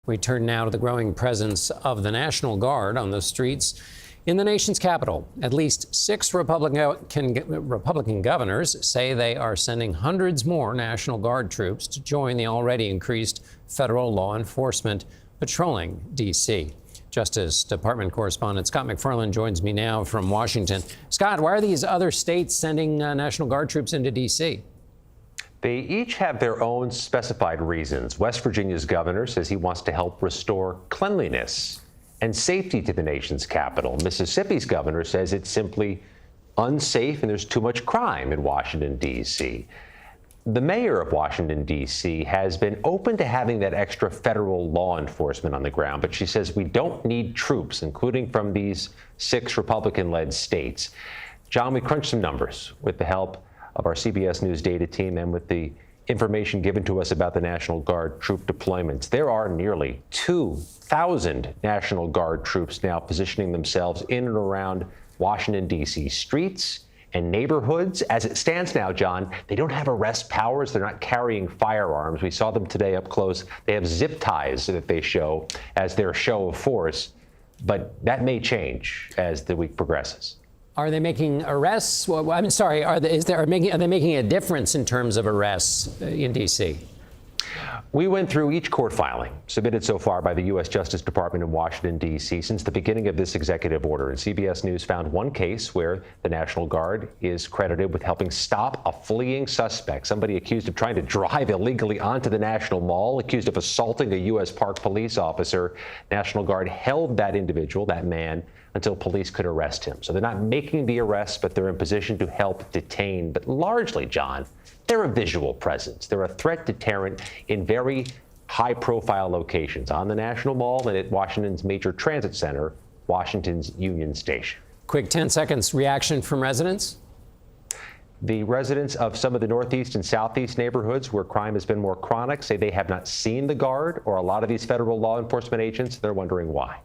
We turn now to the growing presence of the National Guard on the streets in the nation's capital. At least 6 Republican governors say they are sending hundreds more National Guard troops to join the already increased federal law enforcement patrolling D.C. Justice Department correspondent Scott MacFarlane joins me now from Washington. Scott, why are these other states sending National Guard troops into D.C.? They each have their own specified reasons. West Virginia's governor says he wants to help restore cleanliness and safety to the nation's capital. Mississippi's governor says it's simply unsafe and there's too much crime in Washington, D.C. The mayor of Washington, D.C. has been open to having that extra federal law enforcement on the ground, but she says we don't need troops, including from these 6 Republican-led states. John, we crunched some numbers with the help of our CBS News data team and with the information given to us about the National Guard troop deployments. There are nearly 2,000 National Guard troops now positioning themselves in and around Washington, D.C. streets and neighborhoods. As it stands now, John, they don't have arrest powers. They're not carrying firearms. We saw them today up close. They have zip ties that they show as their show of force, but that may change as the week progresses. Are they making arrests? Well, I'm sorry. Are they making a difference in terms of arrests in D.C.? We went through each court filing submitted so far by the U.S. Justice Department in Washington, D.C. since the beginning of this executive order. And CBS News found one case where the National Guard is credited with helping stop a fleeing suspect, somebody accused of trying to drive illegally onto the National Mall, accused of assaulting a U.S. Park police officer. National Guard held that individual, that man, until police could arrest him. So they're not making the arrest, but they're in position to help detain. But largely, John, they're a visual presence. They're a threat deterrent in very high-profile locations, on the National Mall and at Washington's major transit center, Washington's Union Station. Quick 10 seconds reaction from residents. The residents of some of the northeast and southeast neighborhoods where crime has been more chronic say they have not seen the Guard or a lot of these federal law enforcement agents. They're wondering why.